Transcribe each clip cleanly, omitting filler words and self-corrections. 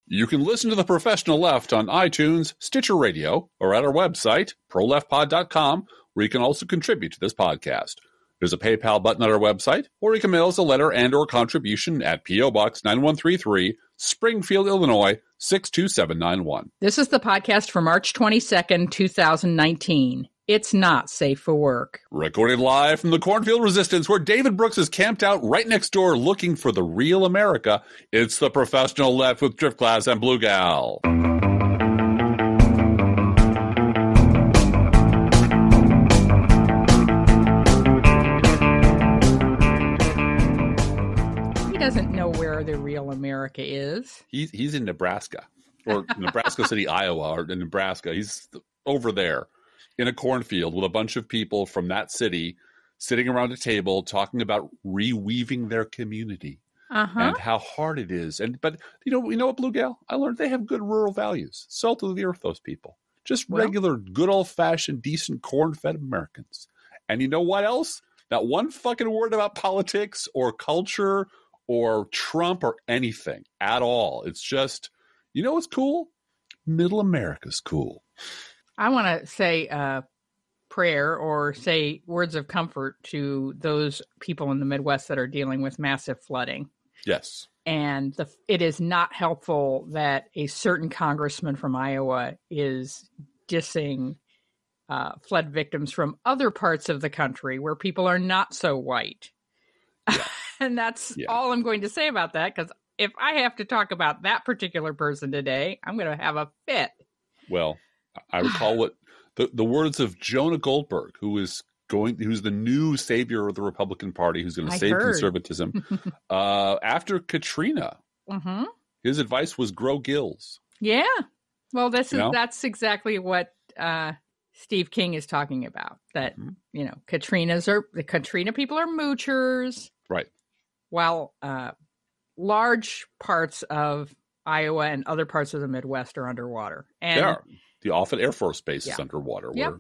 You can listen to The Professional Left on iTunes, Stitcher Radio, or at our website, proleftpod.com, where you can also contribute to this podcast. There's a PayPal button at our website, or you can mail us a letter and or contribution at P.O. Box 9133, Springfield, Illinois, 62791. This is the podcast for March 22nd, 2019. It's not safe for work. Recorded live from the Cornfield Resistance, where David Brooks is camped out right next door looking for the real America. It's The Professional Left with Driftglass and Blue Gal. He doesn't know where the real America is. He's in Nebraska, or Nebraska City, Iowa, or in Nebraska. He's over there in a cornfield with a bunch of people from that city sitting around a table talking about reweaving their community and how hard it is. But you know what, Blue Gal? I learned they have good rural values. Salt of the earth, those people. Just regular, good old-fashioned, decent, corn-fed Americans. And you know what else? Not one fucking word about politics or culture or Trump or anything at all. It's just, you know what's cool? Middle America's cool. I want to say a prayer or say words of comfort to those people in the Midwest that are dealing with massive flooding. Yes. And it is not helpful that a certain congressman from Iowa is dissing flood victims from other parts of the country where people are not so white. Yeah. And that's all I'm going to say about that, because if I have to talk about that particular person today, I'm going to have a fit. Well, I recall what the words of Jonah Goldberg, who's the new savior of the Republican Party, who's going to save conservatism after Katrina. Mm-hmm. His advice was grow gills. Yeah. Well, that's exactly what Steve King is talking about. That the Katrina people are moochers, right? While large parts of Iowa and other parts of the Midwest are underwater, and they are. The Offutt Air Force Base is underwater, where,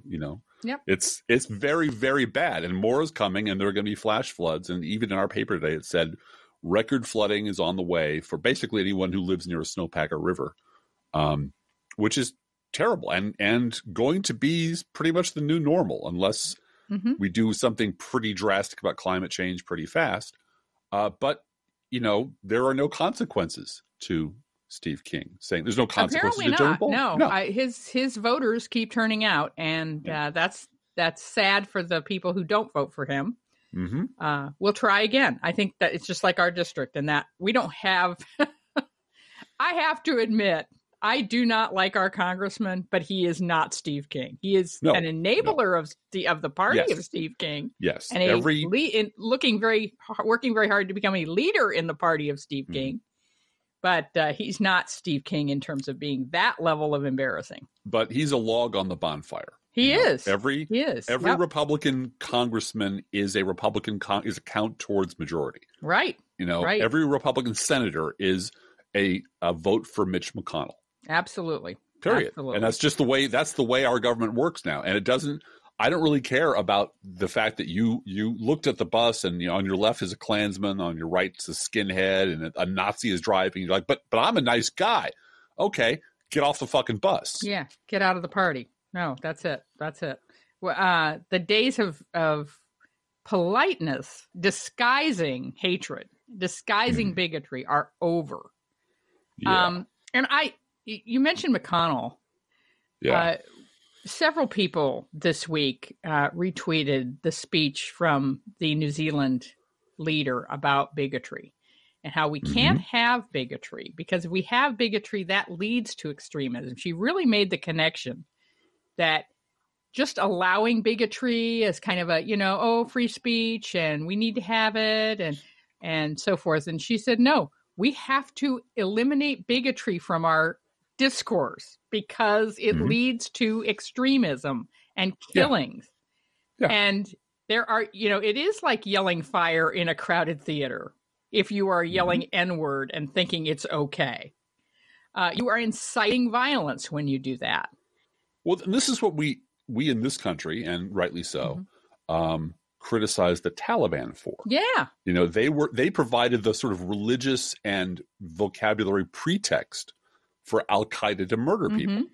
it's very, very bad. And more is coming, and there are going to be flash floods. And even in our paper today, it said record flooding is on the way for basically anyone who lives near a snowpack or river, which is terrible and going to be pretty much the new normal unless we do something pretty drastic about climate change pretty fast. But, there are no consequences to Steve King saying there's no consequences. Apparently not. No. His voters keep turning out, and that's sad for the people who don't vote for him. Mm-hmm. We'll try again. I think that it's just like our district, and that we don't have. I have to admit, I do not like our congressman, but he is not Steve King. He is an enabler of the party of Steve King. Yes, and working very hard to become a leader in the party of Steve King. But he's not Steve King in terms of being that level of embarrassing. But he's a log on the bonfire. He is. Every Republican congressman is a Republican is a count towards majority. Right. Right. Every Republican senator is a vote for Mitch McConnell. Absolutely. Period. Absolutely. And that's the way our government works now. And I don't really care about the fact that you looked at the bus and on your left is a Klansman, on your right is a skinhead, and a Nazi is driving. You're like, but I'm a nice guy. Okay, get off the fucking bus. Yeah, get out of the party. No, that's it. Well, the days of politeness, disguising hatred, disguising bigotry are over. Yeah. And you mentioned McConnell. Yeah. Several people this week retweeted the speech from the New Zealand leader about bigotry and how we can't have bigotry, because if we have bigotry, that leads to extremism. She really made the connection that just allowing bigotry as kind of a, free speech and we need to have it and so forth. And she said, no, we have to eliminate bigotry from our discourse because it leads to extremism and killings. Yeah. And there are, it is like yelling fire in a crowded theater. If you are yelling N-word and thinking it's okay, you are inciting violence when you do that. Well, and this is what we in this country, and rightly so, criticize the Taliban for. Yeah. They provided the sort of religious and vocabulary pretext for Al Qaeda to murder people.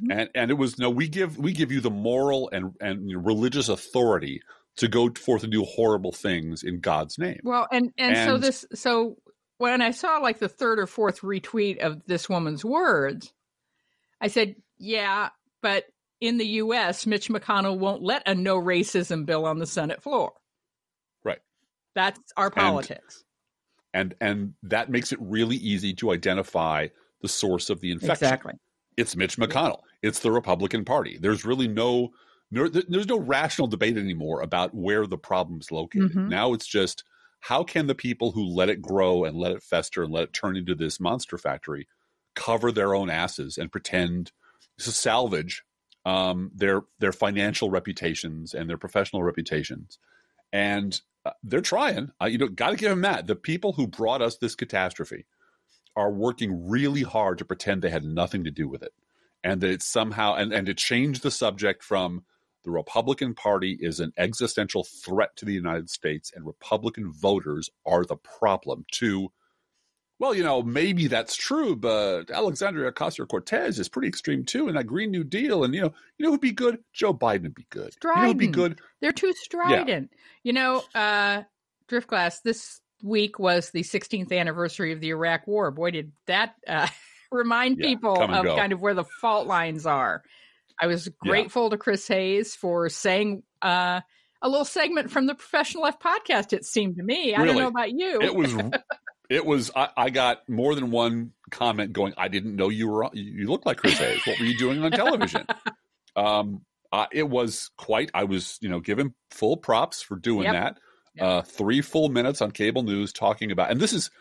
And it was, no, we give you the moral and religious authority to go forth and do horrible things in God's name. Well, and so when I saw like the third or fourth retweet of this woman's words, I said, yeah, but in the U.S., Mitch McConnell won't let a no racism bill on the Senate floor. Right. That's our politics. And that makes it really easy to identify the source of the infection. Exactly. It's Mitch McConnell. It's the Republican Party. There's really there's no rational debate anymore about where the problem's located. Now it's just, how can the people who let it grow and let it fester and let it turn into this monster factory cover their own asses and pretend to salvage their financial reputations and their professional reputations? And they're trying. Got to give them that. The people who brought us this catastrophe are working really hard to pretend they had nothing to do with it, and that it's somehow and to change the subject from the Republican Party is an existential threat to the United States and Republican voters are the problem, to, well, maybe that's true, but Alexandria Ocasio-Cortez is pretty extreme too, and that Green New Deal, and who'd be good? Joe Biden would be good. Strident. Be good. They're too strident. Yeah. Driftglass, this week was the 16th anniversary of the Iraq War. Boy, did that remind people of kind of where the fault lines are. I was grateful to Chris Hayes for saying a little segment from the Professional Left podcast, it seemed to me. I don't know about you. It was. I got more than one comment going, I didn't know you looked like Chris Hayes. What were you doing on television? It was quite. I was, given full props for doing that. 3 full minutes on cable news talking about, and this is,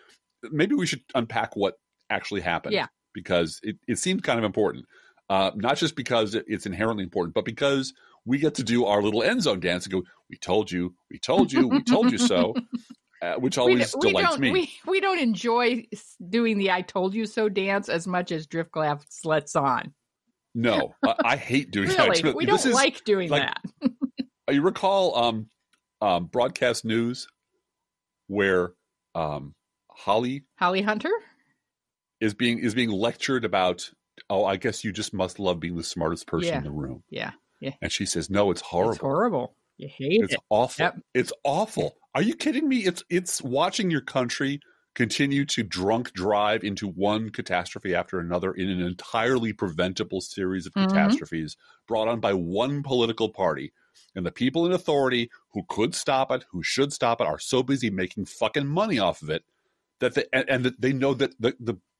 maybe we should unpack what actually happened. Yeah. Because it seemed kind of important. Not just because it's inherently important, but because we get to do our little end zone dance and go, we told you, we told you, we told you so, which always delights me. We don't enjoy doing the I told you so dance as much as Driftglass lets on. No, I hate doing really? that. We don't like doing that. You recall broadcast news where Holly Hunter is being lectured about, I guess you just must love being the smartest person in the room. Yeah. And she says, no, it's horrible. It's horrible. You hate it. It's awful. Yep. It's awful. Are you kidding me? It's watching your country continue to drunk drive into one catastrophe after another in an entirely preventable series of catastrophes brought on by one political party. And the people in authority who could stop it, who should stop it, are so busy making fucking money off of it that they know that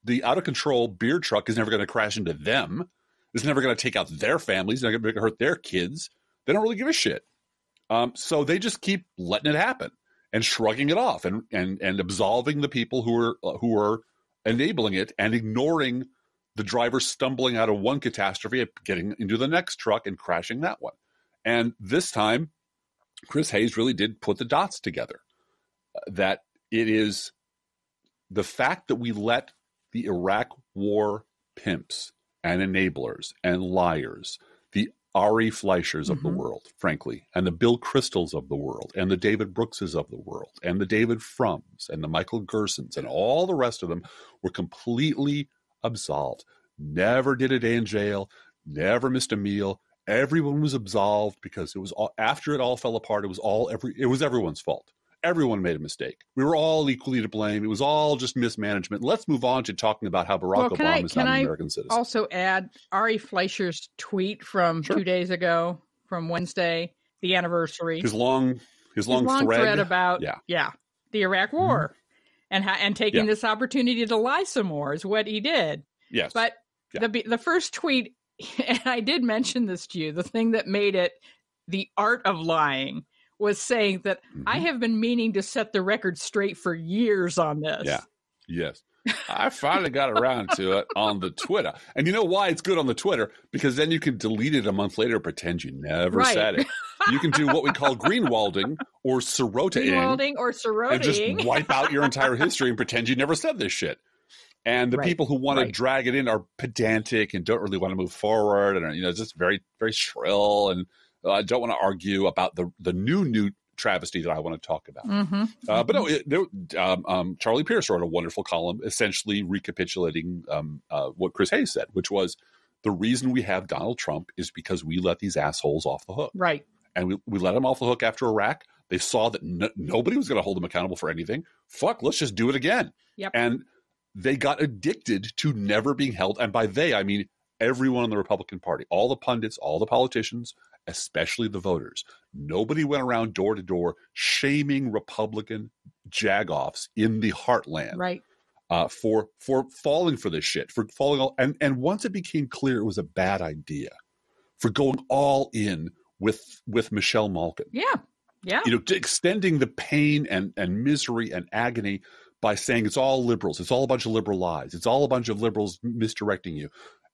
the out of control beer truck is never going to crash into them. It's never going to take out their families. It's not going to hurt their kids. They don't really give a shit. So they just keep letting it happen and shrugging it off and absolving the people who are enabling it and ignoring the driver stumbling out of one catastrophe, getting into the next truck and crashing that one. And this time, Chris Hayes really did put the dots together. That it is the fact that we let the Iraq war pimps and enablers and liars, the Ari Fleischers of the world, frankly, and the Bill Kristols of the world, and the David Brookses of the world, and the David Frums, and the Michael Gersons, and all the rest of them were completely absolved. Never did a day in jail, never missed a meal. Everyone was absolved because it was all, after it all fell apart, it was everyone's fault. Everyone made a mistake. We were all equally to blame. It was all just mismanagement. Let's move on to talking about how Barack Obama is not an American citizen. Also add Ari Fleischer's tweet from 2 days ago, from Wednesday, the anniversary. His long thread about the Iraq War and taking this opportunity to lie some more is what he did. Yes, but the first tweet, and I did mention this to you, the thing that made it the art of lying was saying that I have been meaning to set the record straight for years on this. Yeah. Yes. I finally got around to it on the Twitter. And you know why it's good on the Twitter? Because then you can delete it a month later and pretend you never said it. You can do what we call greenwalding or sirota-ing. And just wipe out your entire history and pretend you never said this shit. And the people who want to drag it in are pedantic and don't really want to move forward and are, just very, very shrill and don't want to argue about the new travesty that I want to talk about. Mm-hmm. But no, Charlie Pierce wrote a wonderful column essentially recapitulating what Chris Hayes said, which was the reason we have Donald Trump is because we let these assholes off the hook. Right. And we let them off the hook after Iraq. They saw that nobody was going to hold them accountable for anything. Fuck, let's just do it again. Yep. And they got addicted to never being held. And by they, I mean everyone in the Republican Party, all the pundits, all the politicians, especially the voters. Nobody went around door to door shaming Republican jagoffs in the heartland, right, for falling for this shit, for falling all. And once it became clear it was a bad idea, for going all in with Michelle Malkin. Yeah. Yeah. You know, extending the pain and misery and agony by saying it's all liberals. It's all a bunch of liberal lies. It's all a bunch of liberals misdirecting you.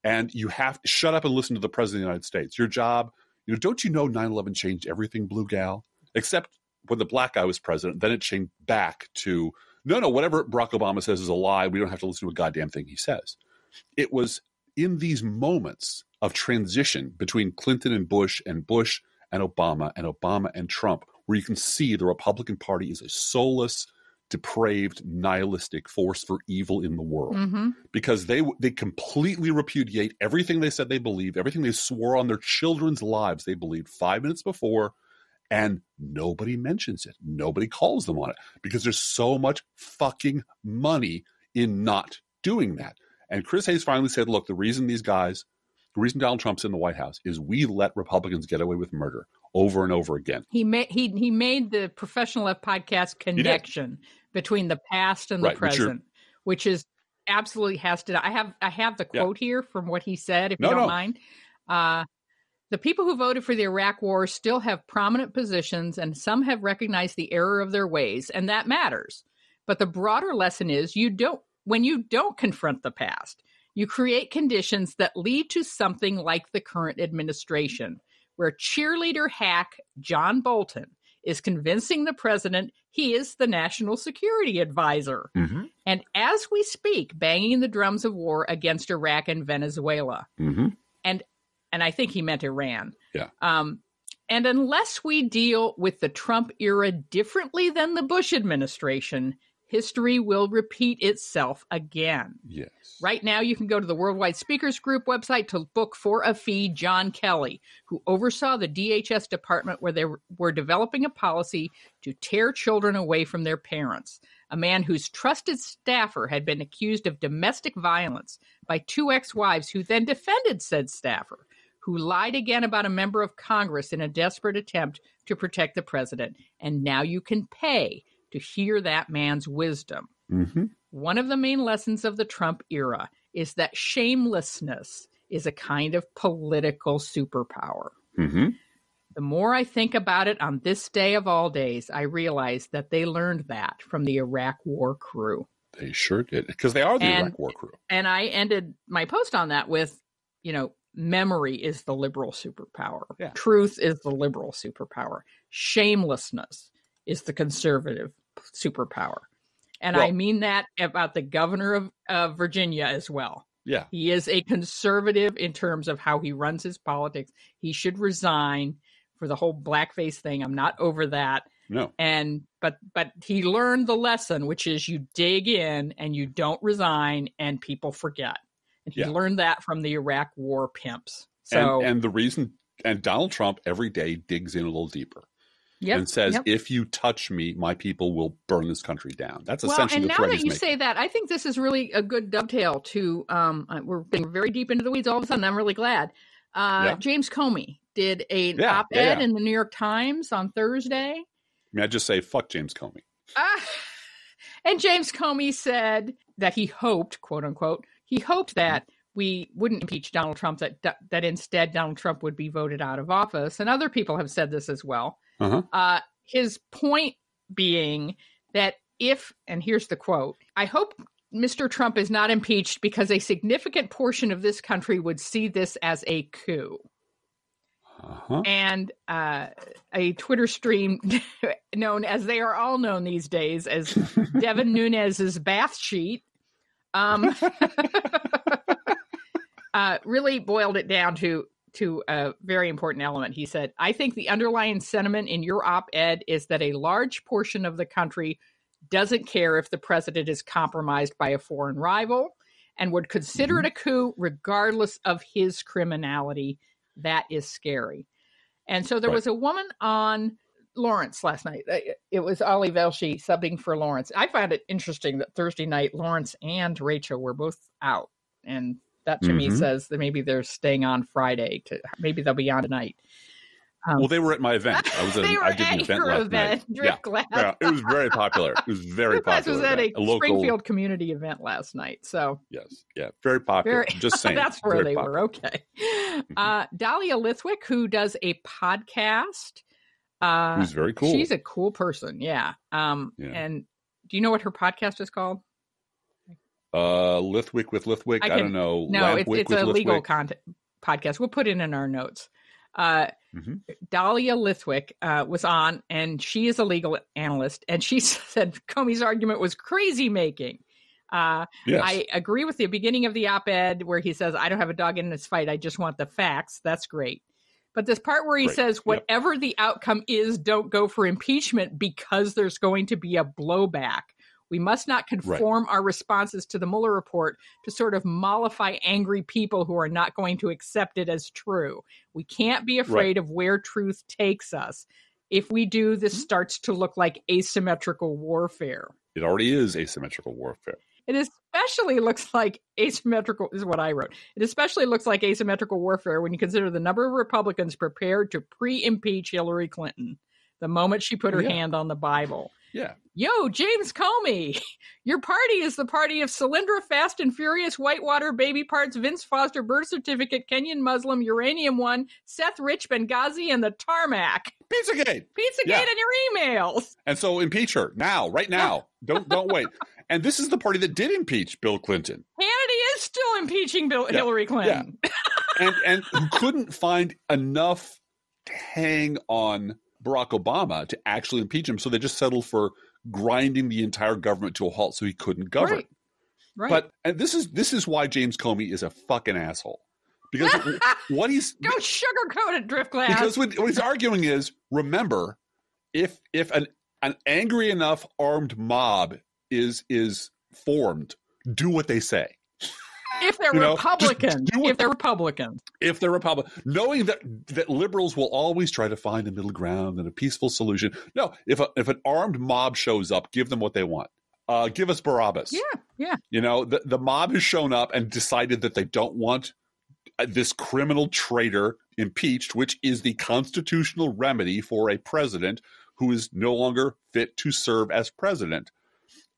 And you have to shut up and listen to the president of the United States. Your job, you know, don't you know 9/11 changed everything, blue gal? Except when the black guy was president, then it changed back to, no, whatever Barack Obama says is a lie. We don't have to listen to a goddamn thing he says. It was in these moments of transition between Clinton and Bush and Obama and Trump, where you can see the Republican Party is a soulless, depraved, nihilistic force for evil in the world. Mm-hmm. Because they completely repudiate everything they said they believed, everything they swore on their children's lives they believed 5 minutes before, and nobody mentions it. Nobody calls them on it because there's so much fucking money in not doing that. And Chris Hayes finally said, look, the reason Donald Trump's in the White House is we let Republicans get away with murder over and over again. He made the Professional Left podcast connection between the past and the present, which is absolutely has to. I have the quote here from what he said, if you don't mind. The people who voted for the Iraq War still have prominent positions, and some have recognized the error of their ways, and that matters. But the broader lesson is when you don't confront the past, you create conditions that lead to something like the current administration, where cheerleader hack John Bolton is convincing the president he is the national security advisor. Mm-hmm. And as we speak, banging the drums of war against Iraq and Venezuela. Mm-hmm. And I think he meant Iran. Yeah. And unless we deal with the Trump era differently than the Bush administration, history will repeat itself again. Yes. Right now, you can go to the Worldwide Speakers Group website to book for a fee John Kelly, who oversaw the DHS department where they were developing a policy to tear children away from their parents, a man whose trusted staffer had been accused of domestic violence by 2 ex-wives who then defended said staffer, who lied again about a member of Congress in a desperate attempt to protect the president. And now you can pay to hear that man's wisdom. Mm-hmm. One of the main lessons of the Trump era is that shamelessness is a kind of political superpower. Mm-hmm. The more I think about it on this day of all days, I realize that they learned that from the Iraq War crew. They sure did, because they are the Iraq War crew. And I ended my post on that with, memory is the liberal superpower. Yeah. Truth is the liberal superpower. Shamelessness is the conservative superpower. And I mean that about the governor of Virginia as well. Yeah. He is a conservative in terms of how he runs his politics. He should resign for the whole blackface thing. I'm not over that. No. But he learned the lesson, which is you dig in and you don't resign and people forget. And he learned that from the Iraq War pimps. So and the reason, and Donald Trump every day digs in a little deeper. Yep, and says, if you touch me, my people will burn this country down. That's essentially the threat he's making. And now that you say that, I think this is really a good dovetail to, we're getting very deep into the weeds all of a sudden. I'm really glad. James Comey did an op-ed in the New York Times on Thursday. May I just say, fuck James Comey. And James Comey said that he hoped, quote unquote, that we wouldn't impeach Donald Trump, that instead Donald Trump would be voted out of office. And other people have said this as well. Uh-huh. His point being that and here's the quote, I hope Mr. Trump is not impeached because a significant portion of this country would see this as a coup. Uh-huh. And a Twitter stream known as, they are all known these days as Devin Nunes's bath sheet, really boiled it down to to a very important element. He said, I think the underlying sentiment in your op-ed is that a large portion of the country doesn't care if the president is compromised by a foreign rival and would consider it a coup regardless of his criminality. That is scary. And so there was a woman on Lawrence last night. It was Ollie Velshi subbing for Lawrence. I found it interesting that Thursday night, Lawrence and Rachel were both out. And that to me says that maybe they're staying on Friday. Maybe they'll be on tonight. Well, they were at my event. I did an event last night. Yeah, it was very popular. It was very popular. Was at a local Springfield community event last night. So yes, yeah, very popular. Just saying, that's where they popular. were. Okay. Dahlia Lithwick, who does a podcast. Who's very cool. She's a cool person. Yeah. And do you know what her podcast is called? Lithwick with Lithwick. I don't know. No, it's a legal podcast. We'll put it in our notes. Dahlia Lithwick was on, and she is a legal analyst, and she said Comey's argument was crazy making. Yes. I agree with the beginning of the op-ed where he says, I don't have a dog in this fight. I just want the facts. That's great. But this part where he says, whatever the outcome is, don't go for impeachment because there's going to be a blowback. We must not conform our responses to the Mueller report to sort of mollify angry people who are not going to accept it as true. We can't be afraid of where truth takes us. If we do, this starts to look like asymmetrical warfare. It already is asymmetrical warfare. It especially looks like asymmetrical, this is what I wrote. It especially looks like asymmetrical warfare when you consider the number of Republicans prepared to pre-impeach Hillary Clinton the moment she put her hand on the Bible. Yeah. Yo, James Comey, your party is the party of Solyndra, Fast and Furious, Whitewater, Baby Parts, Vince Foster, Birth Certificate, Kenyan Muslim, Uranium One, Seth Rich, Benghazi, and the Tarmac. Pizzagate in your emails. And so impeach her now, right now. Don't wait. And this is the party that did impeach Bill Clinton. Hannity is still impeaching Hillary Clinton. Yeah. and who couldn't find enough to hang on Barack Obama to actually impeach him, so they just settled for grinding the entire government to a halt so he couldn't govern. Right. But this is why James Comey is a fucking asshole. Because what he's don't sugarcoat it, Driftglass. Because what he's arguing is, remember, if an angry enough armed mob is formed, do what they say. If they're Republicans. If they're Republican. Knowing that liberals will always try to find a middle ground and a peaceful solution. No, if an armed mob shows up, give them what they want. Give us Barabbas. Yeah. The mob has shown up and decided that they don't want this criminal traitor impeached, which is the constitutional remedy for a president who is no longer fit to serve as president.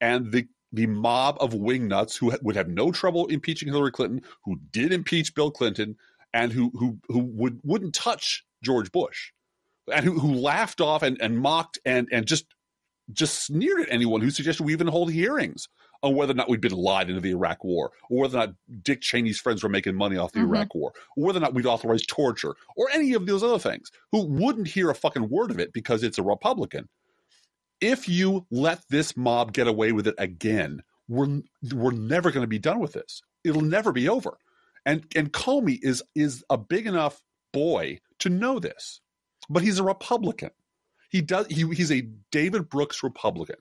And the mob of wingnuts who would have no trouble impeaching Hillary Clinton, who did impeach Bill Clinton, and who wouldn't touch George Bush, and who laughed off and mocked and just sneered at anyone who suggested we even hold hearings on whether or not we'd been lied into the Iraq War, or whether or not Dick Cheney's friends were making money off the Iraq War, or whether or not we'd authorized torture, or any of those other things, who wouldn't hear a fucking word of it because it's a Republican. If you let this mob get away with it again, we're never going to be done with this. It'll never be over. And Comey is a big enough boy to know this, but he's a Republican. He's a David Brooks Republican,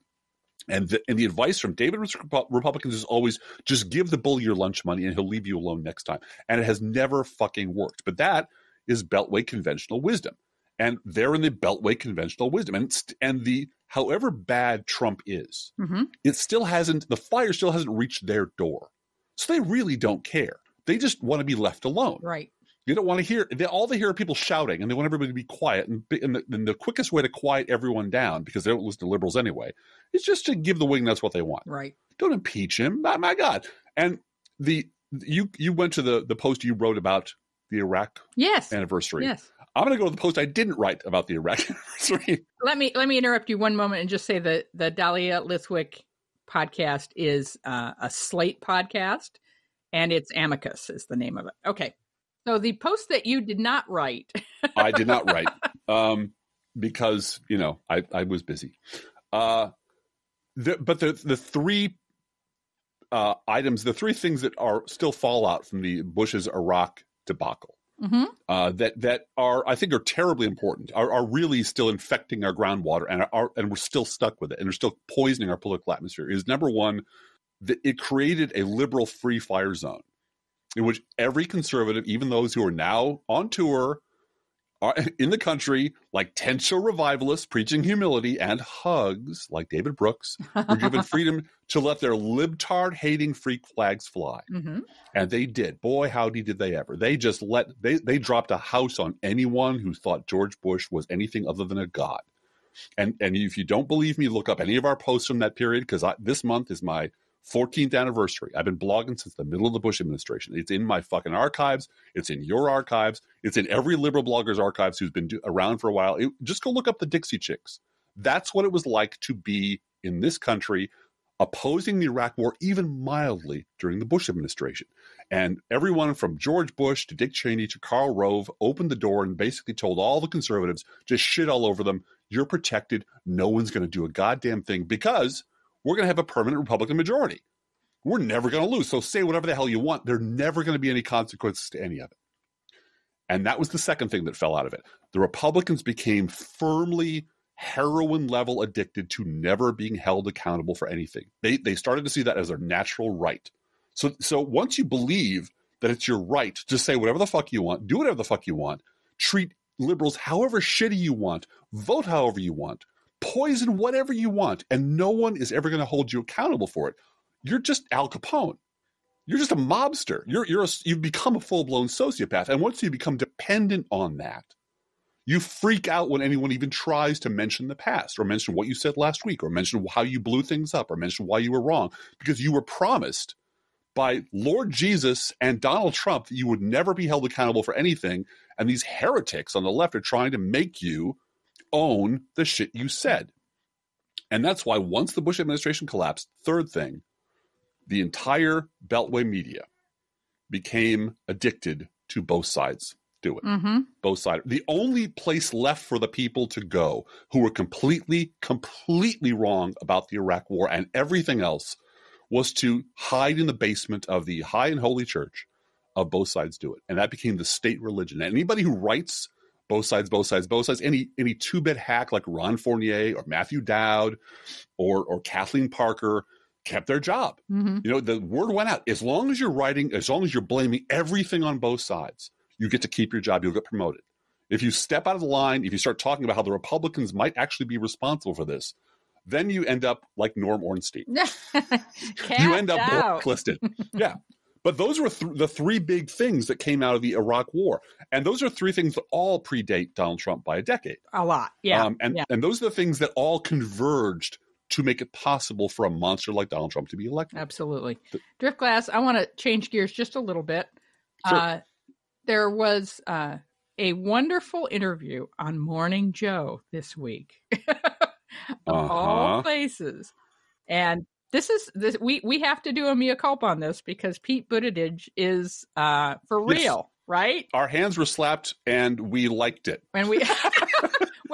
and the advice from David Brooks Republicans is always just give the bully your lunch money and he'll leave you alone next time. And it has never fucking worked. But that is Beltway conventional wisdom, and they're in the Beltway conventional wisdom, and the however bad Trump is, it still hasn't. The fire still hasn't reached their door, so they really don't care. They just want to be left alone. Right. They don't want to hear. All they hear are people shouting, and they want everybody to be quiet. And the quickest way to quiet everyone down, because they don't listen to liberals anyway, is just to give the wingnuts what they want. Right. Don't impeach him. My God. And you went to the post you wrote about the Iraq anniversary. Yes. I'm going to go to the post I didn't write about the Iraq anniversary. Let me interrupt you one moment and just say that the Dahlia Lithwick podcast is a Slate podcast, and it's Amicus is the name of it. Okay. So the post that you did not write. I did not write because, I was busy. But the three items, the three things that are still fallout from the Bush's Iraq debacle that are, I think, are terribly important, are really still infecting our groundwater, and we're still stuck with it, and they're still poisoning our political atmosphere, is number one, that it created a liberal free fire zone in which every conservative, even those who are now on tour in the country, like tent-show revivalists preaching humility and hugs, like David Brooks, were given freedom to let their libtard-hating freak flags fly. And they did. Boy, howdy did they ever. They just they dropped a house on anyone who thought George Bush was anything other than a god. And if you don't believe me, look up any of our posts from that period, because this month is my 14th anniversary. I've been blogging since the middle of the Bush administration. It's in my fucking archives. It's in your archives. It's in every liberal blogger's archives who's been around for a while. Just go look up the Dixie Chicks. That's what it was like to be in this country opposing the Iraq War, even mildly, during the Bush administration. And everyone from George Bush to Dick Cheney to Karl Rove opened the door and basically told all the conservatives, just shit all over them. You're protected. No one's going to do a goddamn thing because we're going to have a permanent Republican majority. We're never going to lose. So say whatever the hell you want. There are never going to be any consequences to any of it. And that was the second thing that fell out of it. The Republicans became firmly heroin level addicted to never being held accountable for anything. They started to see that as their natural right. So once you believe that it's your right to say whatever the fuck you want, do whatever the fuck you want, treat liberals however shitty you want, vote however you want, poison whatever you want, and no one is ever going to hold you accountable for it. You're just Al Capone. You're just a mobster. You've become a full-blown sociopath. And once you become dependent on that, you freak out when anyone even tries to mention the past or mention what you said last week or mention how you blew things up or mention why you were wrong, because you were promised by Lord Jesus and Donald Trump that you would never be held accountable for anything. And these heretics on the left are trying to make you own the shit you said. And that's why once the Bush administration collapsed, third thing, the entire Beltway media became addicted to both sides. Do it. Both sides. The only place left for the people to go who were completely wrong about the Iraq War and everything else was to hide in the basement of the high and holy church of both sides do it. And that became the state religion. And anybody who writes both sides, any two-bit hack like Ron Fournier or Matthew Dowd or Kathleen Parker kept their job. The word went out. As long as you're writing, as long as you're blaming everything on both sides, you get to keep your job. You'll get promoted. If you step out of the line, if you start talking about how the Republicans might actually be responsible for this, then you end up like Norm Ornstein. You end up blacklisted. Yeah. But those were the three big things that came out of the Iraq War. And those are three things that all predate Donald Trump by a decade. A lot. Yeah. And those are the things that all converged to make it possible for a monster like Donald Trump to be elected. Absolutely. Driftglass, I want to change gears just a little bit. Sure. There was a wonderful interview on Morning Joe this week. Of all places. And we have to do a mea culpa on this because Pete Buttigieg is for real, right? Our hands were slapped and we liked it. And we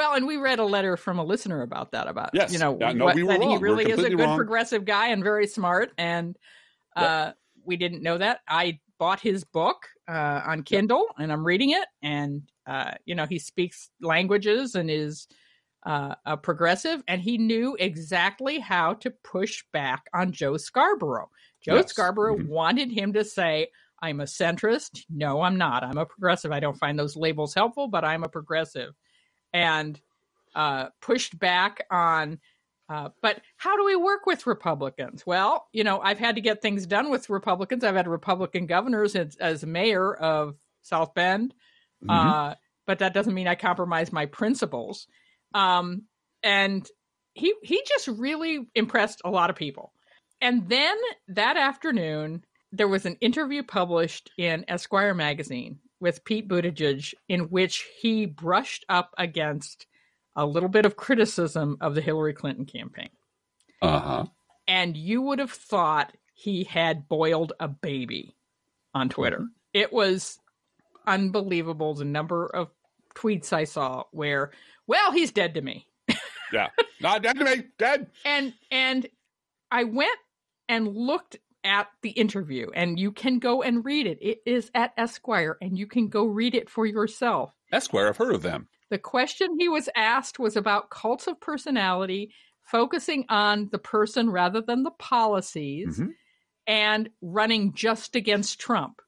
and we read a letter from a listener about that, yes. We were wrong. He really is a good wrong. progressive guy and very smart. And we didn't know that. I bought his book on Kindle and I'm reading it. And, he speaks languages and is a progressive, and he knew exactly how to push back on Joe Scarborough. Scarborough wanted him to say, I'm a centrist. No, I'm not. I'm a progressive. I don't find those labels helpful, but I'm a progressive. And pushed back on, but how do we work with Republicans? Well, I've had to get things done with Republicans. I've had Republican governors as mayor of South Bend, but that doesn't mean I compromise my principles. And he just really impressed a lot of people. And then that afternoon, there was an interview published in Esquire magazine with Pete Buttigieg in which he brushed up against a little bit of criticism of the Hillary Clinton campaign. And you would have thought he had boiled a baby on Twitter. It was unbelievable, the number of tweets I saw where, well, he's dead to me. Yeah. Not dead to me. Dead. And I went and looked at the interview, and you can go and read it. It is at Esquire, and you can go read it for yourself. Esquire, I've heard of them. The question he was asked was about cults of personality, focusing on the person rather than the policies, and running just against Trump.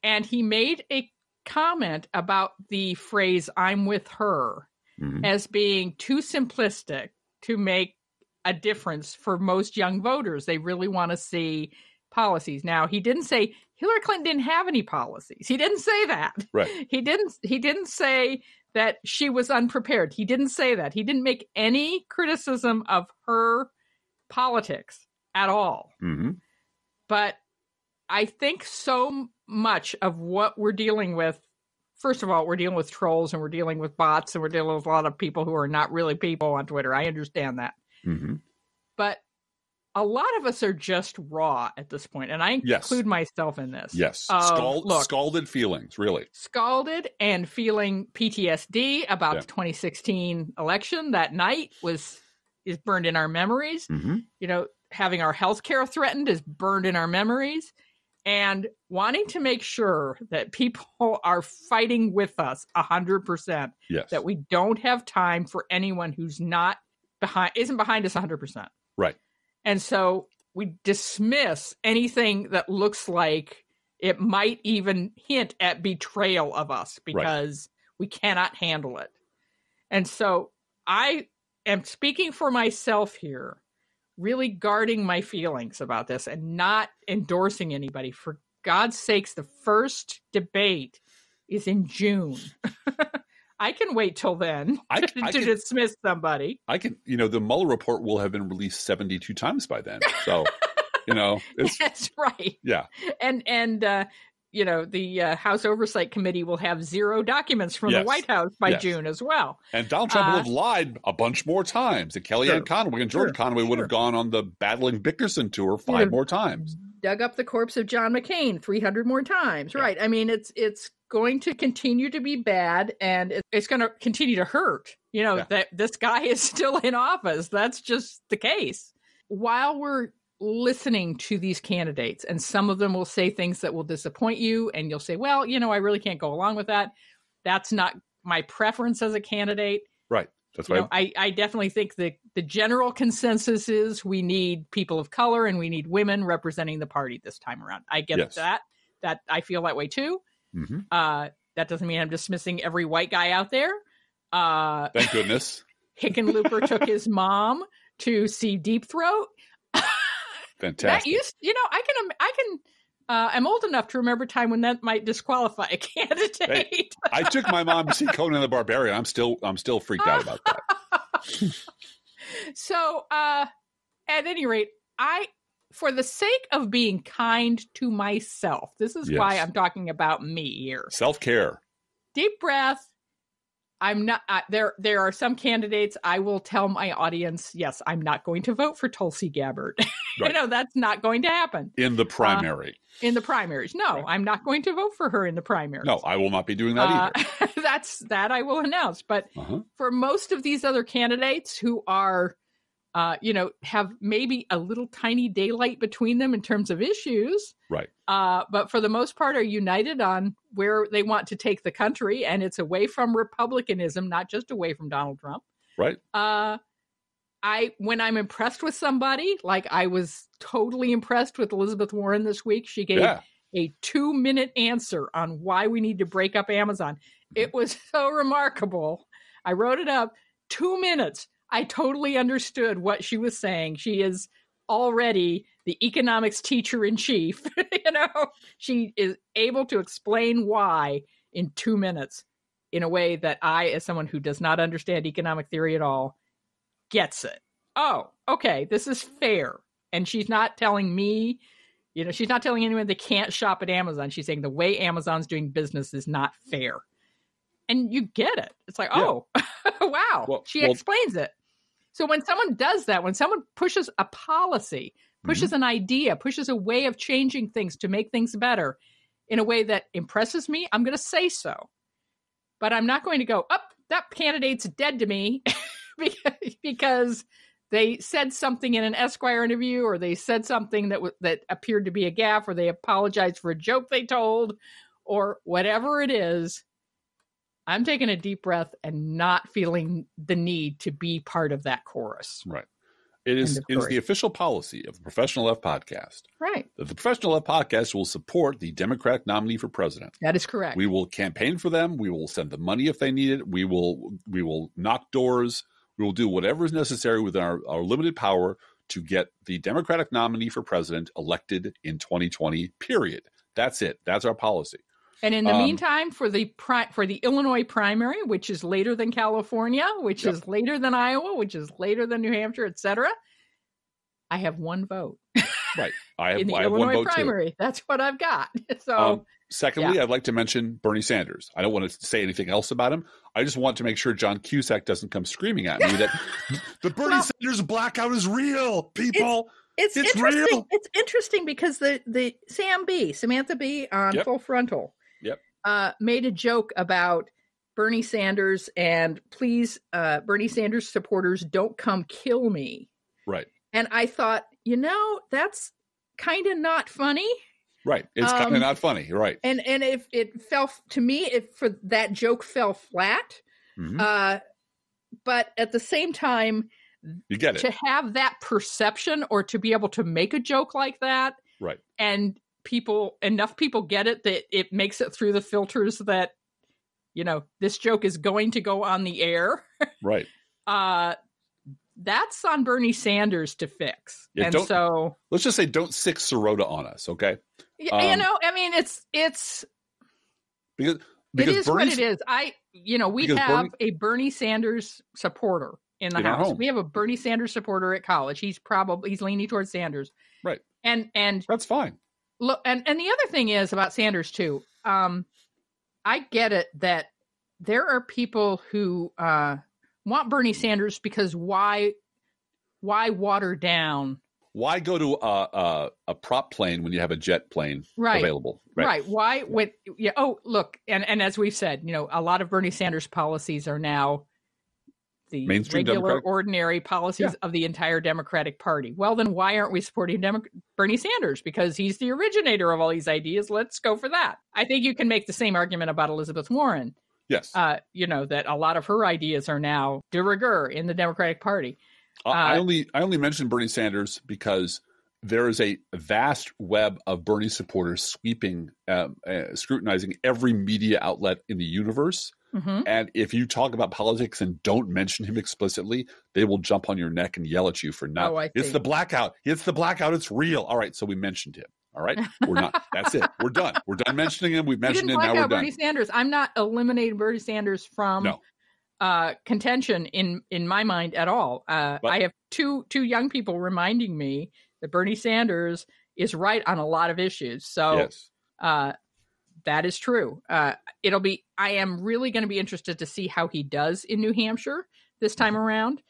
And he made a comment about the phrase, "I'm with her," as being too simplistic to make a difference for most young voters. They really want to see policies. Now, he didn't say Hillary Clinton didn't have any policies. He didn't say that. Right. He didn't say that she was unprepared. He didn't say that. He didn't make any criticism of her politics at all. But I think so much of what we're dealing with, first of all, we're dealing with trolls, and we're dealing with bots, and we're dealing with a lot of people who are not really people on Twitter. I understand that. But a lot of us are just raw at this point, and I include myself in this. Yes. Look, Scalded feelings, really. Scalded and feeling PTSD about the 2016 election. That night is burned in our memories. You know, having our health care threatened is burned in our memories. And wanting to make sure that people are fighting with us 100%. Yes. That we don't have time for anyone who's isn't behind us 100%. Right. And so we dismiss anything that looks like it might even hint at betrayal of us because we cannot handle it. And so I am speaking for myself here, really guarding my feelings about this and not endorsing anybody. For God's sakes, the first debate is in June. I can wait till then to dismiss somebody. I can, the Mueller report will have been released 72 times by then. So, that's right. Yeah. And the House Oversight Committee will have 0 documents from the White House by June as well. And Donald Trump will have lied a bunch more times. And Kellyanne Conway and Jordan Conway would have gone on the Battling Bickerson tour 5 more times. Dug up the corpse of John McCain 300 more times. Yeah. Right. I mean, it's going to continue to be bad, and it's going to continue to hurt, that this guy is still in office. That's just the case. While we're listening to these candidates, and some of them will say things that will disappoint you, and you'll say, well, I really can't go along with that. That's not my preference as a candidate. Right. That's right. I definitely think that the general consensus is we need people of color and we need women representing the party this time around. I get that I feel that way too. That doesn't mean I'm dismissing every white guy out there. Thank goodness. Hickenlooper took his mom to see Deep Throat. Fantastic. I'm old enough to remember a time when that might disqualify a candidate. Hey, I took my mom to see Conan the Barbarian. I'm still freaked out about that. So, at any rate, for the sake of being kind to myself, this is why I'm talking about me here. Self-care. Deep breath. I'm not there. There are some candidates I will tell my audience, yes, I'm not going to vote for Tulsi Gabbard. Right. That's not going to happen. In the primary. In the primaries. No, right. I'm not going to vote for her in the primaries. No, I will not be doing that either. That I will announce. But for most of these other candidates who are, have maybe a little tiny daylight between them in terms of issues. Right. But for the most part are united on where they want to take the country. And it's away from republicanism, not just away from Donald Trump. Right. When I'm impressed with somebody, like I was totally impressed with Elizabeth Warren this week. She gave a 2-minute answer on why we need to break up Amazon. It was so remarkable. I wrote it up. 2 minutes. I totally understood what she was saying. She is already the economics teacher in chief. She is able to explain why in 2 minutes in a way that I, as someone who does not understand economic theory at all, gets it. Oh, okay, this is fair. And she's not telling me, she's not telling anyone they can't shop at Amazon. She's saying the way Amazon's doing business is not fair. And you get it. It's like, wow, she explains it. So when someone does that, when someone pushes a policy, pushes an idea, pushes a way of changing things to make things better in a way that impresses me, I'm going to say so. But I'm not going to go, that candidate's dead to me because they said something in an Esquire interview, or they said something that appeared to be a gaffe, or they apologized for a joke they told, or whatever it is, I'm taking a deep breath and not feeling the need to be part of that chorus. Right. It is the official policy of the Professional Left Podcast. Right. That the Professional Left Podcast will support the Democratic nominee for president. That is correct. We will campaign for them. We will send them money if they need it. We will knock doors. We will do whatever is necessary within our limited power to get the Democratic nominee for president elected in 2020, period. That's it. That's our policy. And in the meantime, for the Illinois primary, which is later than California, which is later than Iowa, which is later than New Hampshire, et cetera, I have one vote. Right. I have Illinois one vote primary. Too. That's what I've got. So, secondly, I'd like to mention Bernie Sanders. I don't want to say anything else about him. I just want to make sure John Cusack doesn't come screaming at me that the Bernie Sanders blackout is real, people. It's interesting. Real. It's interesting because the Samantha B on Full Frontal made a joke about Bernie Sanders and please, Bernie Sanders supporters, don't come kill me. Right. And I thought, that's kind of not funny. Right. It's kind of not funny. Right. And if it fell to me, if that joke fell flat, but at the same time, you get it. To have that perception or to be able to make a joke like that. Right. And enough people get it that it makes it through the filters that, this joke is going to go on the air. Right. That's on Bernie Sanders to fix. Yeah, and so let's just say don't sick Sirota on us. Okay. It's because it is what it is. We have a Bernie Sanders supporter in the house. We have a Bernie Sanders supporter at college. He's leaning towards Sanders. Right. And that's fine. Look, and the other thing is about Sanders too. I get it that there are people who want Bernie Sanders because why water down? Why go to a prop plane when you have a jet plane available? Right. Why? Look, and as we've said, a lot of Bernie Sanders policies are now the mainstream regular, ordinary policies of the entire Democratic Party. Well, then why aren't we supporting Bernie Sanders? Because he's the originator of all these ideas. Let's go for that. I think you can make the same argument about Elizabeth Warren. Yes. That a lot of her ideas are now de rigueur in the Democratic Party. I only mentioned Bernie Sanders because there is a vast web of Bernie supporters scrutinizing every media outlet in the universe. Mm-hmm. And if you talk about politics and don't mention him explicitly, they will jump on your neck and yell at you for not. It's the blackout. It's the blackout. It's real. All right. So we mentioned him. All right. We're not. That's it. We're done. We're done mentioning him. We've mentioned him. Now we're done. Bernie Sanders. I'm not eliminating Bernie Sanders from contention in my mind at all. I have two young people reminding me that Bernie Sanders is right on a lot of issues. So that is true. I am really going to be interested to see how he does in New Hampshire this time around.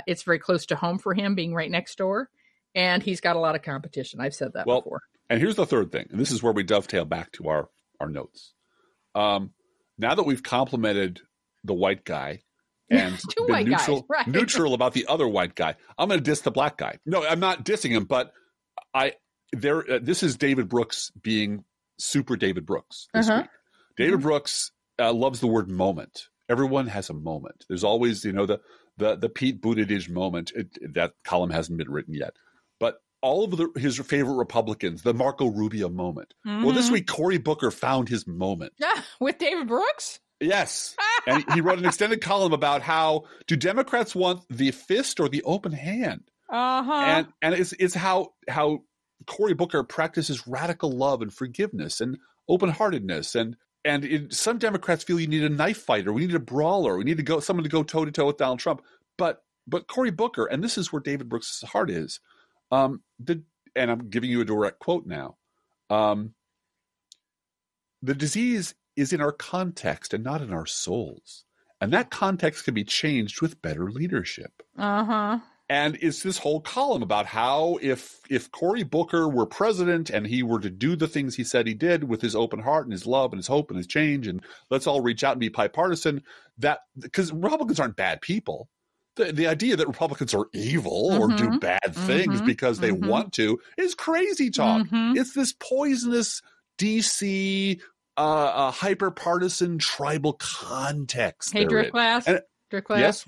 It's very close to home for him, being right next door. And he's got a lot of competition. I've said that before. And here's the third thing. And this is where we dovetail back to our notes. Now that we've complimented the white guy and been neutral about the other white guy, I'm going to diss the black guy. No, I'm not dissing him, but this is David Brooks being super David Brooks this week. David Brooks loves the word moment. Everyone has a moment. There's always, the Pete Buttigieg moment. That column hasn't been written yet. But all of his favorite Republicans, the Marco Rubio moment. Mm-hmm. Well, this week, Cory Booker found his moment. With David Brooks? Yes. And he wrote an extended column about how, do Democrats want the fist or the open hand? Uh-huh. And it's how Cory Booker practices radical love and forgiveness and open-heartedness. And some Democrats feel you need a knife fighter. We need a brawler. We need someone to go toe-to-toe with Donald Trump. But Cory Booker, and this is where David Brooks' heart is, and I'm giving you a direct quote now, the disease is in our context and not in our souls. And that context can be changed with better leadership. Uh-huh. And it's this whole column about how if Cory Booker were president and he were to do the things he said he did with his open heart and his love and his hope and his change, and let's all reach out and be bipartisan, that because Republicans aren't bad people. the idea that Republicans are evil or do bad things because they want to is crazy talk. It's this poisonous DC hyper-partisan tribal context. Hey, Driftglass.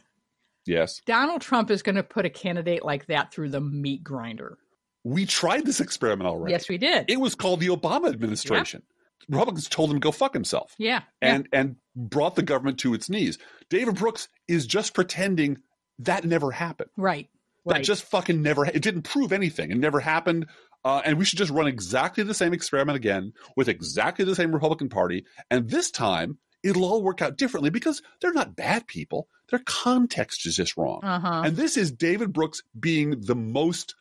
Yes. Donald Trump is going to put a candidate like that through the meat grinder. We tried this experiment already. Yes, we did. It was called the Obama administration. Yep. Republicans told him to go fuck himself. And brought the government to its knees. David Brooks is just pretending that never happened. Right. That just fucking never, it didn't prove anything. It never happened. And we should just run exactly the same experiment again with exactly the same Republican Party. And this time, it'll all work out differently because they're not bad people. Their context is just wrong. And this is David Brooks being the most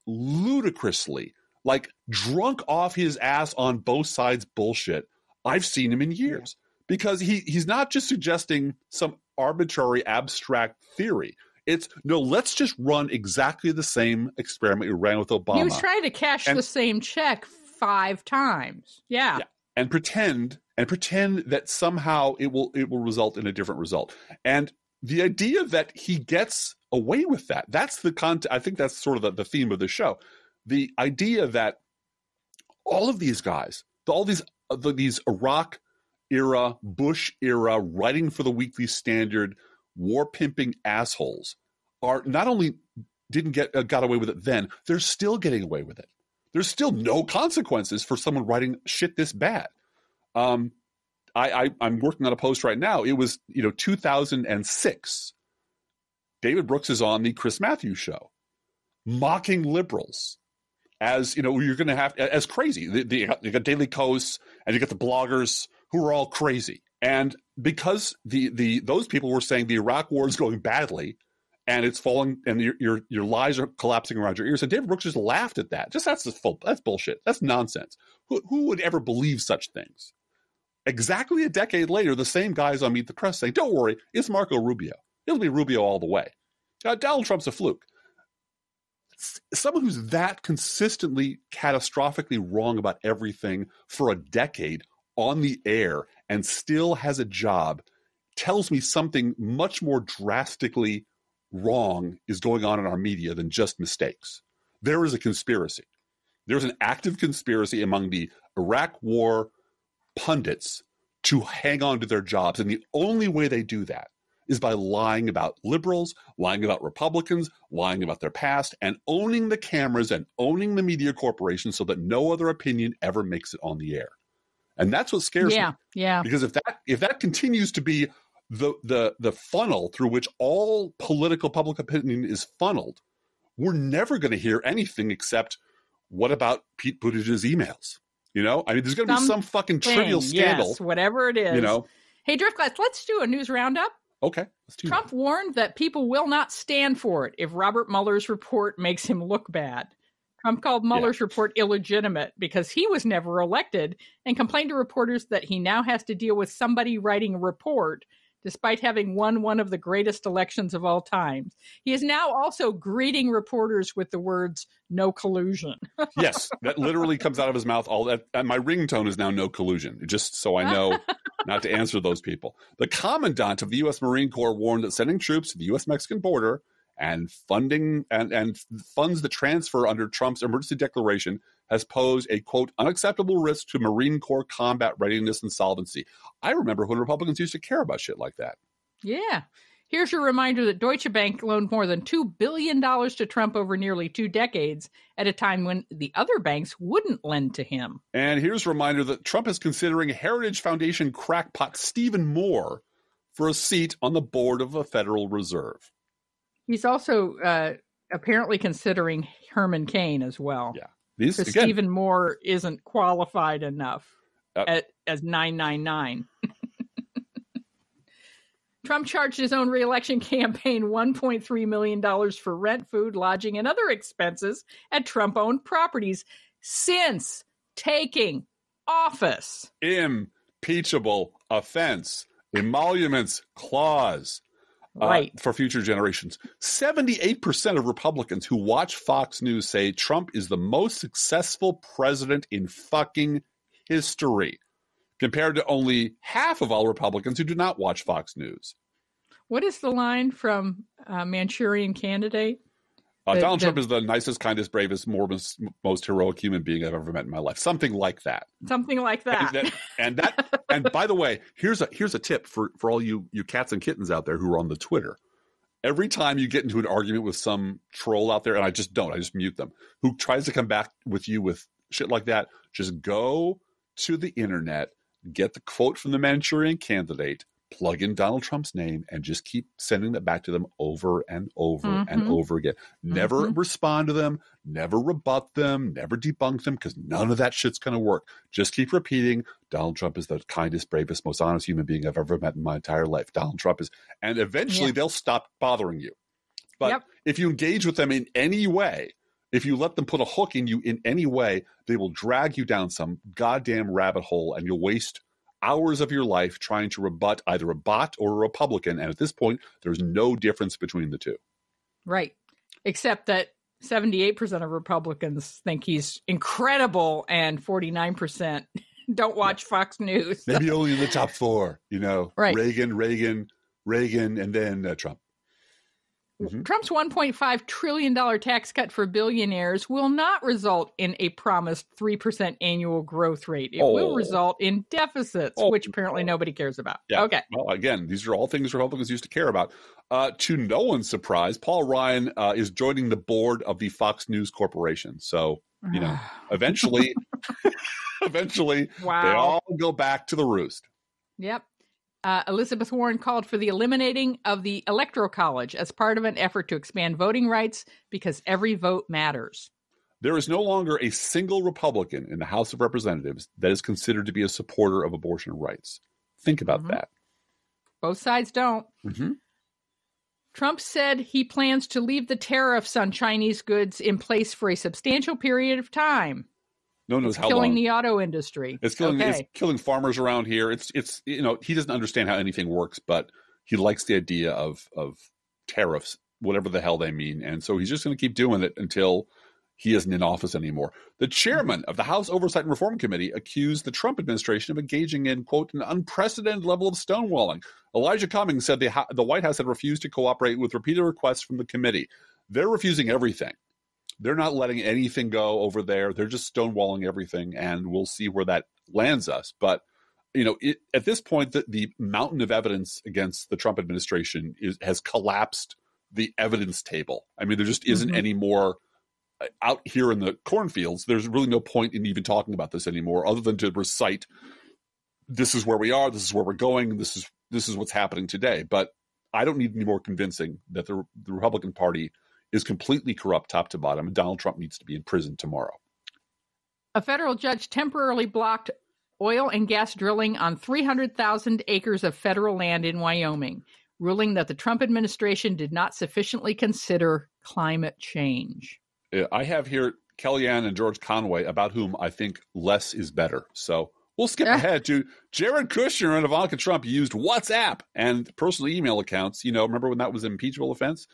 ludicrously, like, drunk off his ass on both sides bullshit I've seen him in years. Because he's not just suggesting some arbitrary abstract theory. It's, no, let's just run exactly the same experiment we ran with Obama. He was trying to cash the same check 5 times. Yeah. And pretend that somehow it will result in a different result. And the idea that he gets away with that, that's the I think that's sort of the theme of the show. The idea that all of these guys, all these Iraq era, Bush era, writing for the Weekly Standard, war pimping assholes are not only got away with it then, they're still getting away with it. There's still no consequences for someone writing shit this bad. I'm working on a post right now. It was 2006. David Brooks is on the Chris Matthews show, mocking liberals as you're going to have as crazy. You got Daily Kos and you got the bloggers who are all crazy. And because those people were saying the Iraq war is going badly and it's falling and your lies are collapsing around your ears, and David Brooks just laughed at that. That's bullshit. That's nonsense. Who would ever believe such things? Exactly a decade later, the same guys on Meet the Press saying, don't worry, it's Marco Rubio. It'll be Rubio all the way. Donald Trump's a fluke. Someone who's that consistently, catastrophically wrong about everything for a decade on the air and still has a job tells me something much more drastically wrong is going on in our media than just mistakes. There is a conspiracy. There's an active conspiracy among the Iraq war pundits to hang on to their jobs. And the only way they do that is by lying about liberals, lying about Republicans, lying about their past, and owning the cameras and owning the media corporation so that no other opinion ever makes it on the air. And that's what scares me. Yeah. Because if that continues to be the funnel through which all political public opinion is funneled, we're never going to hear anything except, what about Pete Buttigieg's emails? I mean, there's going to be some fucking trivial scandal. Yes, whatever it is. Hey, Driftglass, let's do a news roundup. Okay, let's do Trump warned that people will not stand for it if Robert Mueller's report makes him look bad. Trump called Mueller's report illegitimate because he was never elected and complained to reporters that he now has to deal with somebody writing a report despite having won one of the greatest elections of all time. He is now also greeting reporters with the words, no collusion. Yes, that literally comes out of his mouth. All that. My ringtone is now no collusion, just so I know not to answer those people. The commandant of the U.S. Marine Corps warned that sending troops to the U.S.-Mexican border and funding and funds that transfer under Trump's emergency declaration has posed a, quote, unacceptable risk to Marine Corps combat readiness and solvency. I remember when Republicans used to care about shit like that. Yeah. Here's your reminder that Deutsche Bank loaned more than $2 billion to Trump over nearly 2 decades at a time when the other banks wouldn't lend to him. And here's a reminder that Trump is considering Heritage Foundation crackpot Stephen Moore for a seat on the board of the Federal Reserve. He's also apparently considering Herman Cain as well. Yeah. Because Stephen Moore isn't qualified enough as 999. Trump charged his own reelection campaign $1.3 million for rent, food, lodging, and other expenses at Trump-owned properties since taking office. Impeachable offense. Emoluments clause. Right. For future generations. 78% of Republicans who watch Fox News say Trump is the most successful president in fucking history, compared to only half of all Republicans who do not watch Fox News. What is the line from Manchurian Candidate? Donald Trump is the nicest, kindest, bravest, most heroic human being I've ever met in my life. Something like that. Something like that. And by the way, here's a tip for all you cats and kittens out there who are on the Twitter. Every time you get into an argument with some troll out there, and I just mute them, who tries to come back with you with shit like that, just go to the internet, get the quote from the Manchurian Candidate, plug in Donald Trump's name, and just keep sending that back to them over and over and over again. Never respond to them, never rebut them, never debunk them, because none of that shit's going to work. Just keep repeating, Donald Trump is the kindest, bravest, most honest human being I've ever met in my entire life. Donald Trump is, and eventually they'll stop bothering you. But if you engage with them in any way, if you let them put a hook in you in any way, they will drag you down some goddamn rabbit hole, and you'll waste hours of your life trying to rebut either a bot or a Republican. And at this point, there's no difference between the two. Right. Except that 78% of Republicans think he's incredible and 49% don't watch Fox News. Maybe only in the top four, Right. Reagan, and then Trump. Trump's $1.5 trillion tax cut for billionaires will not result in a promised 3% annual growth rate. It will result in deficits, which apparently nobody cares about. Yeah. Okay. Well, again, these are all things Republicans used to care about. To no one's surprise, Paul Ryan is joining the board of the Fox News Corporation. So, eventually, they all go back to the roost. Yep. Elizabeth Warren called for the eliminating of the Electoral College as part of an effort to expand voting rights because every vote matters. There is no longer a single Republican in the House of Representatives that is considered to be a supporter of abortion rights. Think about that. Both sides don't. Trump said he plans to leave the tariffs on Chinese goods in place for a substantial period of time. No one knows how killing long. The auto industry. It's killing farmers around here. It's he doesn't understand how anything works, but he likes the idea of tariffs, whatever the hell they mean. And so he's just going to keep doing it until he isn't in office anymore. The chairman of the House Oversight and Reform Committee accused the Trump administration of engaging in, quote, an unprecedented level of stonewalling. Elijah Cummings said the White House had refused to cooperate with repeated requests from the committee. They're refusing everything. They're not letting anything go over there. They're just stonewalling everything, and we'll see where that lands us. But, at this point, the mountain of evidence against the Trump administration has collapsed the evidence table. I mean, there just isn't any more out here in the cornfields. There's really no point in even talking about this anymore, other than to recite, this is where we are, this is where we're going, this is what's happening today. But I don't need any more convincing that the Republican Party is completely corrupt top to bottom, and Donald Trump needs to be in prison tomorrow. A federal judge temporarily blocked oil and gas drilling on 300,000 acres of federal land in Wyoming, ruling that the Trump administration did not sufficiently consider climate change. I have here Kellyanne and George Conway, about whom I think less is better. So we'll skip ahead to Jared Kushner and Ivanka Trump used WhatsApp and personal email accounts. Remember when that was an impeachable offense?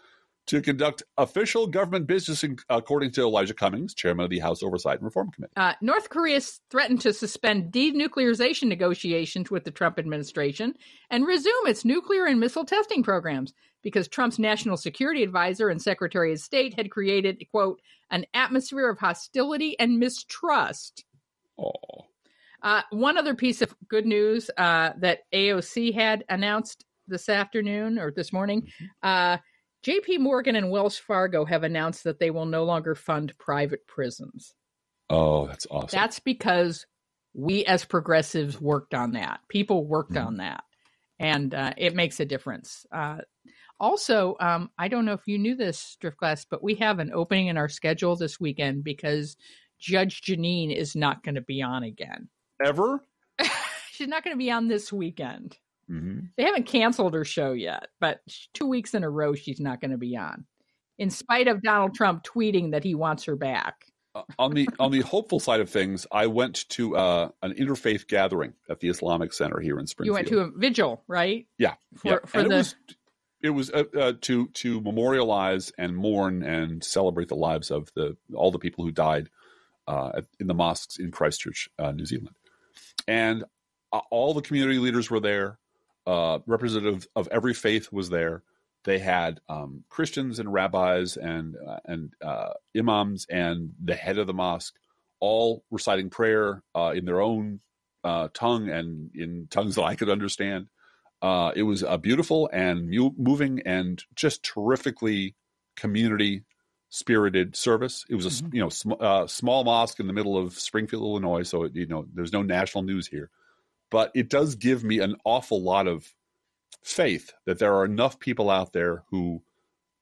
To conduct official government business, according to Elijah Cummings, chairman of the House Oversight and Reform Committee. North Korea threatened to suspend denuclearization negotiations with the Trump administration and resume its nuclear and missile testing programs because Trump's national security advisor and Secretary of State had created, quote, an atmosphere of hostility and mistrust. One other piece of good news that AOC had announced this afternoon or this morning, JP Morgan and Wells Fargo have announced that they will no longer fund private prisons. Oh, that's awesome. That's because we as progressives worked on that. People worked on that. And it makes a difference. Also, I don't know if you knew this, Driftglass, but we have an opening in our schedule this weekend because Judge Janine is not going to be on again. Ever? She's not going to be on this weekend. They haven't canceled her show yet, but 2 weeks in a row, she's not going to be on, in spite of Donald Trump tweeting that he wants her back. On the hopeful side of things, I went to an interfaith gathering at the Islamic Center here in Springfield. You went to a vigil, right? Yeah. It was to memorialize and mourn and celebrate the lives of all the people who died in the mosques in Christchurch, New Zealand, and all the community leaders were there. representative of every faith was there. They had Christians and rabbis and imams and the head of the mosque all reciting prayer in their own tongue and in tongues that I could understand. It was a beautiful and moving and just terrifically community-spirited service. It was a small mosque in the middle of Springfield, Illinois, so there's no national news here. But it does give me an awful lot of faith that there are enough people out there who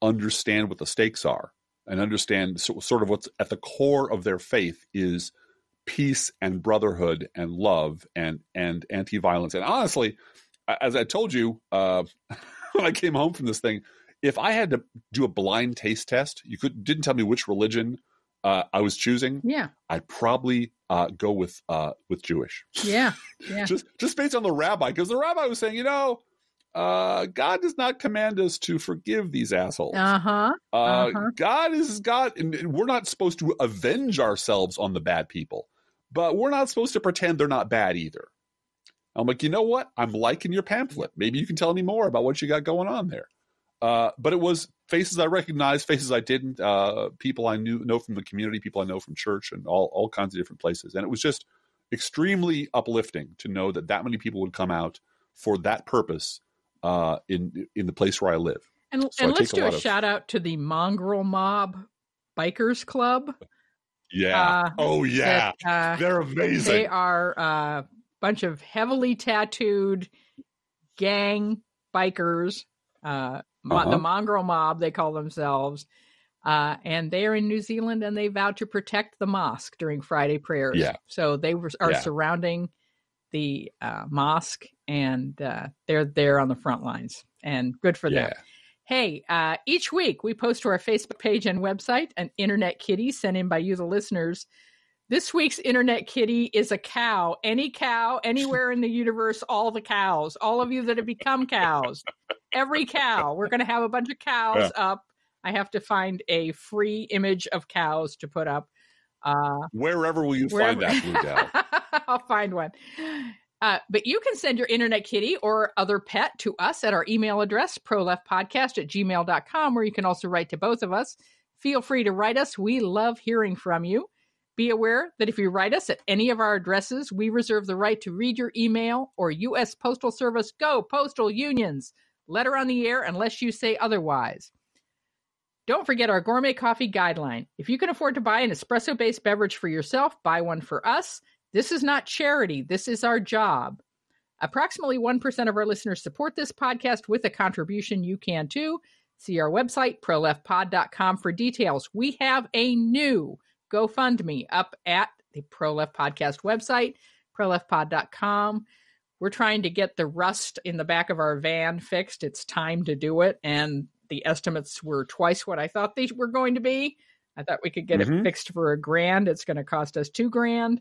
understand what the stakes are and understand sort of what's at the core of their faith is peace and brotherhood and love and anti-violence. And honestly, as I told you when I came home from this thing, if I had to do a blind taste test, didn't tell me which religion I was choosing. Yeah, I'd probably go with Jewish. Yeah. just based on the rabbi, because the rabbi was saying, God does not command us to forgive these assholes. God is God, and we're not supposed to avenge ourselves on the bad people, but we're not supposed to pretend they're not bad either. I'm like, you know what? I'm liking your pamphlet. Maybe you can tell me more about what you got going on there. But it was faces I recognized, faces I didn't, people I know from the community, people I know from church, and all kinds of different places. And it was just extremely uplifting to know that many people would come out for that purpose in the place where I live. And let's do a shout out to the Mongrel Mob Bikers Club. Yeah. They're amazing. They are a bunch of heavily tattooed gang bikers. The Mongrel Mob, they call themselves. And they are in New Zealand, and they vowed to protect the mosque during Friday prayers. Yeah. So they are surrounding the mosque, and they're there on the front lines, and good for them. Hey, each week we post to our Facebook page and website an Internet Kitty sent in by you, the listeners. This week's Internet Kitty is a cow. Any cow, anywhere in the universe, all the cows. All of you that have become cows. Every cow. We're going to have a bunch of cows up. I have to find a free image of cows to put up. Wherever will you find that, Blue Gal? I'll find one. But you can send your Internet Kitty or other pet to us at our email address, proleftpodcast@gmail.com, where you can also write to both of us. Feel free to write us. We love hearing from you. Be aware that if you write us at any of our addresses, we reserve the right to read your email or U.S. Postal Service. Go Postal Unions. Letter on the air unless you say otherwise. Don't forget our gourmet coffee guideline. If you can afford to buy an espresso-based beverage for yourself, buy one for us. This is not charity. This is our job. Approximately 1% of our listeners support this podcast with a contribution. You can too. See our website, proleftpod.com, for details. We have a new GoFundMe up at the Pro Left Podcast website, proleftpod.com. We're trying to get the rust in the back of our van fixed. It's time to do it. And the estimates were twice what I thought they were going to be. I thought we could get it fixed for $1,000. It's going to cost us $2,000.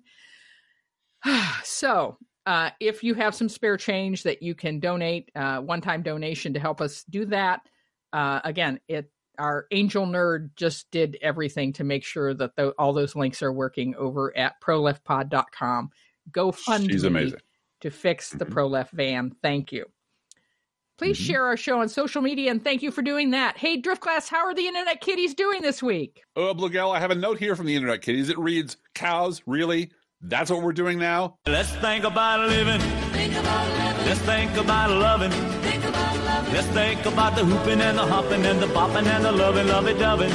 So if you have some spare change that you can donate, one-time donation to help us do that. Again, our angel nerd just did everything to make sure that all those links are working over at proleftpod.com. GoFundMe to fix the ProLeft van. Thank you. Please share our show on social media, and thank you for doing that. Hey, Drift Class, how are the Internet Kitties doing this week? Oh, Blue Gal, I have a note here from the Internet Kitties. It reads, cows, really? That's what we're doing now? Let's think about living. Think about living. Let's think about loving. Think about loving. Let's think about the hooping and the hopping and the bopping and the loving, lovey-dovey.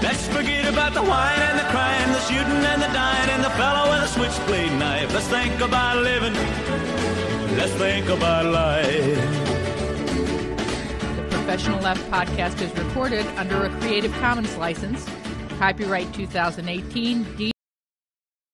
Let's forget about the whine and the crying, the shooting and the dying, and the fellow with a switchblade knife. Let's think about living. Let's think about life. Professional Left podcast is recorded under a Creative Commons license. Copyright 2018.